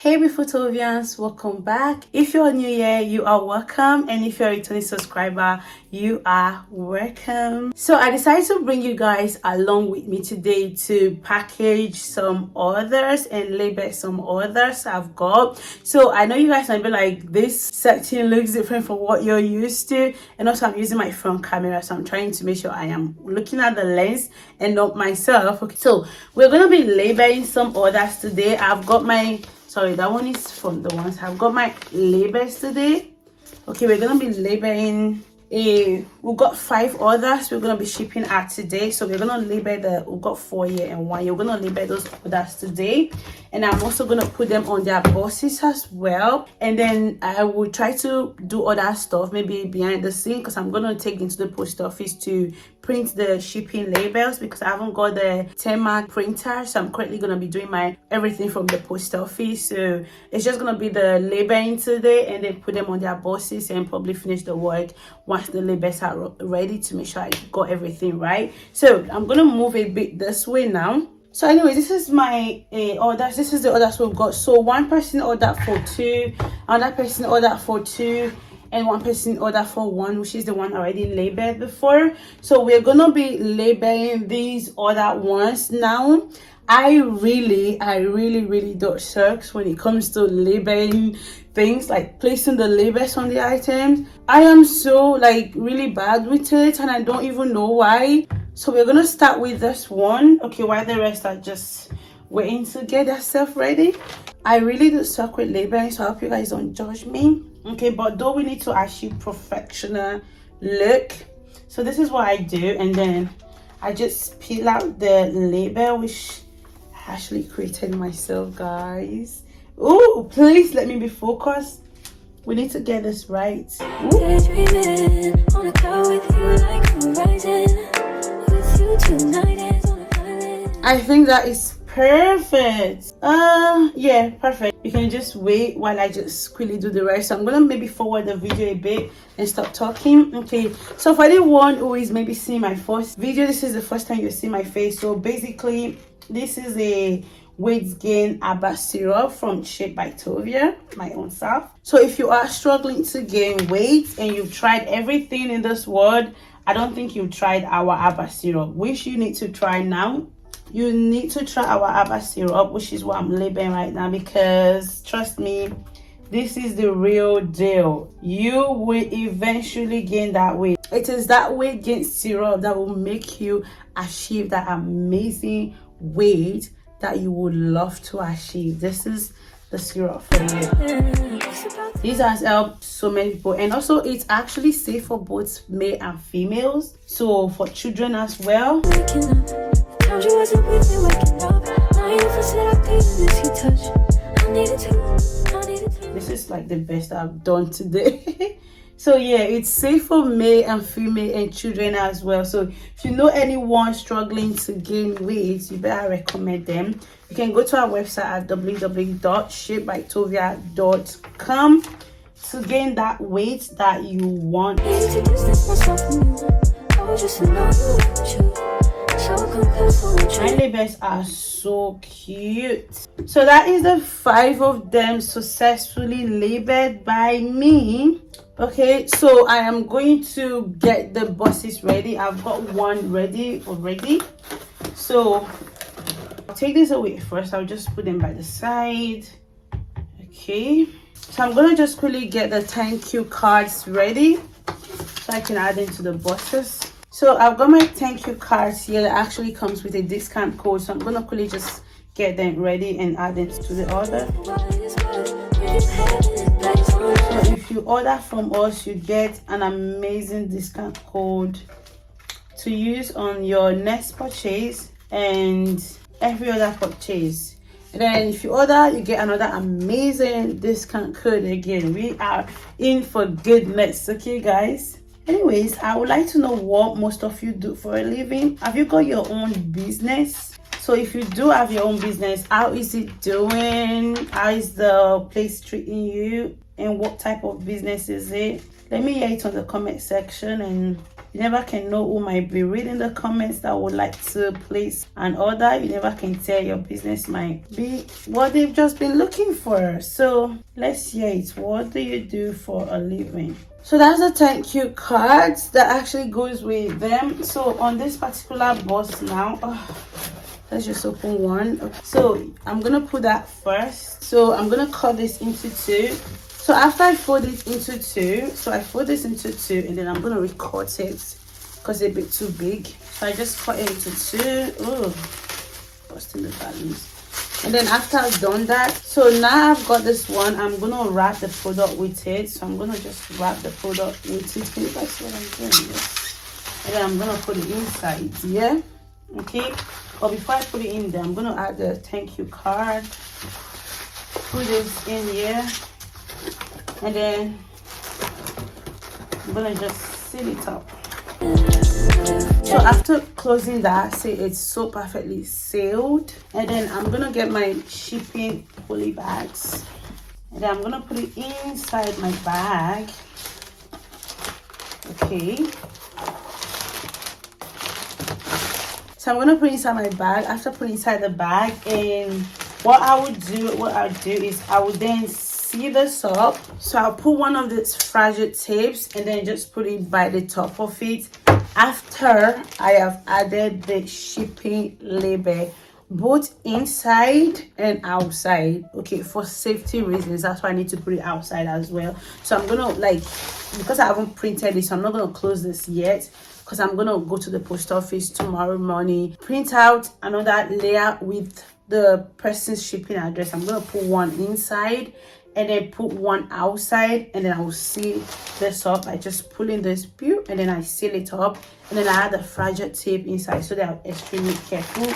Hey beautiful Tovians, welcome back. If you're new here, you are welcome, and if you're a returning subscriber, you are welcome. So I decided to bring you guys along with me today to package some orders and label some orders I've got. So I know you guys might be like, this section looks different from what you're used to, and also I'm using my front camera, so I'm trying to make sure I am looking at the lens and not myself. Okay, so we're gonna be labeling some orders today. I've got my that one is from the ones I've got my labels today. Okay, we're gonna be labeling we've got 5 orders we're gonna be shipping out today. So we're gonna label we've got 4 here and 1 here. We're gonna label those orders today, and I'm also gonna put them on their boxes as well. And then I will try to do other stuff maybe behind the scene, because I'm gonna take into the post office to print the shipping labels, because I haven't got the 10-mark printer. So I'm currently gonna be doing my everything from the post office. So it's just gonna be the labeling today, and then put them on their boxes and probably finish the work once the labels are ready, to make sure I got everything right. So I'm gonna move a bit this way now. So anyway, this is my orders. This is the orders we've got. So one person ordered for 2, another person ordered for 2, and one person ordered for 1, which is the one already labeled before. So we're gonna be labeling these other ones now. I really don't suck when it comes to labeling things, like placing the labels on the items. I am so really bad with it, and I don't even know why. So we're gonna start with this one, okay, while the rest are just waiting to get themselves ready. I really do suck with labeling, so I hope you guys don't judge me. Okay, but though we need to achieve professional look, so this is what I do, and then I just peel out the label, which I actually created myself, guys. Oh, please let me be focused. We need to get this right. I think that is perfect. Yeah, perfect. You can just wait while I just quickly do the rest. So I'm gonna maybe forward the video a bit and stop talking. Okay, so for anyone who is maybe seeing my first video, this is the first time you see my face. So basically, this is a weight gain herbal syrup from Shaped by Tovia, my own self. So if you are struggling to gain weight and you've tried everything in this world, I don't think you've tried our herbal syrup, which you need to try now. You need to try our herbal syrup, which is what I'm labeling right now, because trust me, this is the real deal. You will eventually gain that weight. It is that weight gain syrup that will make you achieve that amazing weight that you would love to achieve. This is the syrup for you. This has helped so many people, and also it's actually safe for both male and females, so for children as well. This is like the best I've done today. So yeah, it's safe for male and female and children as well. So if you know anyone struggling to gain weight, you better recommend them. You can go to our website at www.shapedbytovia.com to gain that weight that you want. My labels are so cute. So that is the 5 of them successfully labeled by me. Okay, so I am going to get the boxes ready. I've got one ready already. So I'll take this away first. I'll just put them by the side. Okay, so I'm gonna just quickly get the thank you cards ready so I can add into the boxes. So I've got my thank you cards here. It actually comes with a discount code, so I'm gonna quickly just get them ready and add it to the order. So if you order from us, you get an amazing discount code to use on your next purchase and every other purchase. And then if you order, you get another amazing discount code again. We are in for goodness, okay guys? Anyways, I would like to know what most of you do for a living. Have you got your own business? So if you do have your own business, how is it doing? How is the place treating you? And what type of business is it? Let me hear it on the comment section, and You never can know who might be reading the comments that would like to place an order. You never can tell, your business might be what they've just been looking for. So let's hear it. What do you do for a living? So that's the thank you cards that actually goes with them. So on this particular box now, let's just open one. Okay. So I'm gonna put that first. So I'm gonna cut this into two. So after I fold it into two, so I fold this into two, and then I'm gonna recut it because it's a bit too big. So I just cut it into two. Oh, busting the balance. And then after I've done that, so now I've got this one, I'm gonna wrap the product with it. So I'm gonna just wrap the product with it. Can you guys see what I'm doing? Yes. And then I'm gonna put it inside. Yeah. Okay. But before I put it in there, I'm gonna add the thank you card. Put this in here. And then I'm gonna just seal it up. So after closing that, see, it's so perfectly sealed. And then I'm gonna get my shipping poly bags, and then I'm gonna put it inside my bag. Okay, so I'm gonna put it inside my bag. After putting inside the bag, and what I'll do is I would then see this up. So I'll put one of these fragile tapes and then just put it by the top of it after I have added the shipping label, both inside and outside. Okay, for safety reasons, that's why I need to put it outside as well. So I'm gonna, like, because I haven't printed this, so I'm not gonna close this yet, because I'm gonna go to the post office tomorrow morning, print out another layer with the person's shipping address. I'm gonna put one inside and then put one outside, and then I will seal this up by just pulling this pew, and then I seal it up, and then I add the fragile tape inside so that I'm extremely careful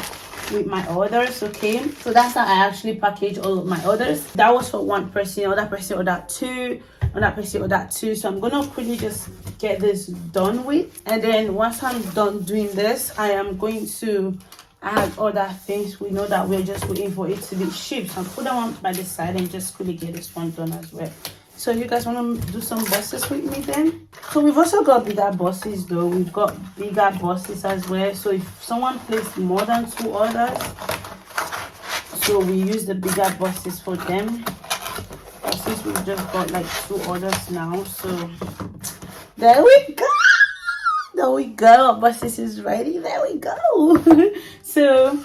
with my orders. Okay, so that's how I actually package all of my orders. That was for one person, other person ordered two, another person ordered two. So I'm gonna quickly just get this done with, and then once I'm done doing this, I am going to add other things. We know that we're just waiting for it to be shipped. So I'll put that one by the side and just quickly get this one done as well. So you guys want to do some boxes with me then? So we've also got bigger boxes though. We've got bigger boxes as well. So if someone placed more than 2 orders, so we use the bigger boxes for them. But since we've just got like 2 orders now, so there we go. There we go. Boxes is ready. There we go. So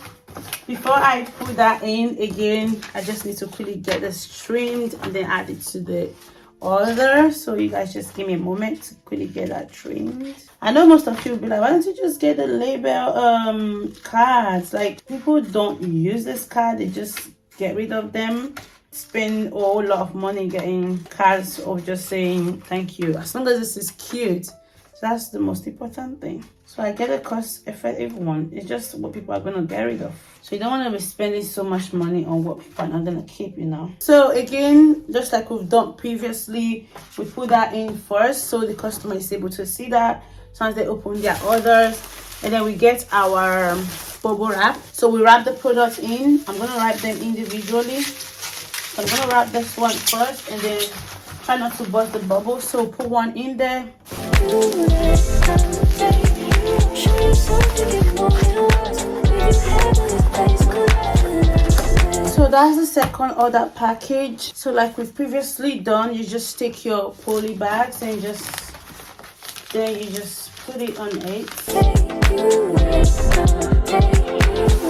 before I put that in again, I just need to quickly get this trimmed and then add it to the order. So you guys just give me a moment to quickly get that trimmed. I know most of you will be like, why don't you just get the label cards? Like, people don't use this card, they just get rid of them, spend a whole lot of money getting cards of just saying thank you. As long as this is cute, so that's the most important thing. So I get a cost-effective one. It's just what people are gonna get rid of. So you don't want to be spending so much money on what people are not gonna keep, you know. So again, just like we've done previously, we put that in first so the customer is able to see that once they open their orders. And then we get our bubble wrap. So we wrap the products in. I'm gonna wrap them individually. So I'm gonna wrap this one first and then try not to burst the bubble. So put one in there. So that's the second order package. So like we've previously done, you just take your poly bags and just put it on it.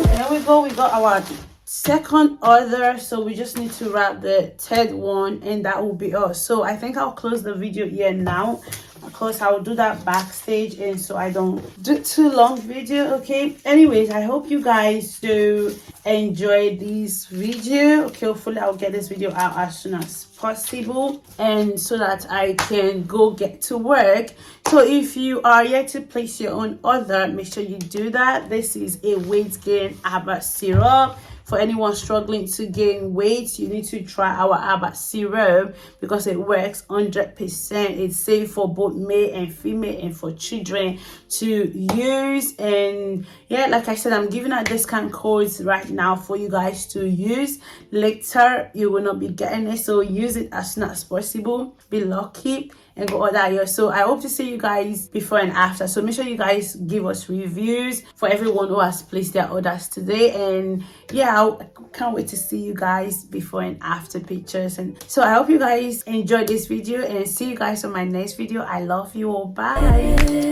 There we go. We got our second order, so we just need to wrap the third one and that will be all. So I think I'll close the video here now, because I'll do that backstage and so I don't do too long video. Okay, anyways, I hope you guys do enjoy this video. Okay, hopefully I'll get this video out as soon as possible and so that I can go get to work. So if you are yet to place your own order, make sure you do that. This is a weight gain herbal syrup. For anyone struggling to gain weight, you need to try our herbal syrup because it works 100%. It's safe for both male and female and for children to use. And yeah, like I said, I'm giving out discount codes right now for you guys to use. Later, you will not be getting it, so use it as soon as possible. Be lucky. and go order yours. So I hope to see you guys before and after. So make sure you guys give us reviews for everyone who has placed their orders today. And yeah, I can't wait to see you guys before and after pictures. And so I hope you guys enjoyed this video, and see you guys on my next video. I love you all. Bye.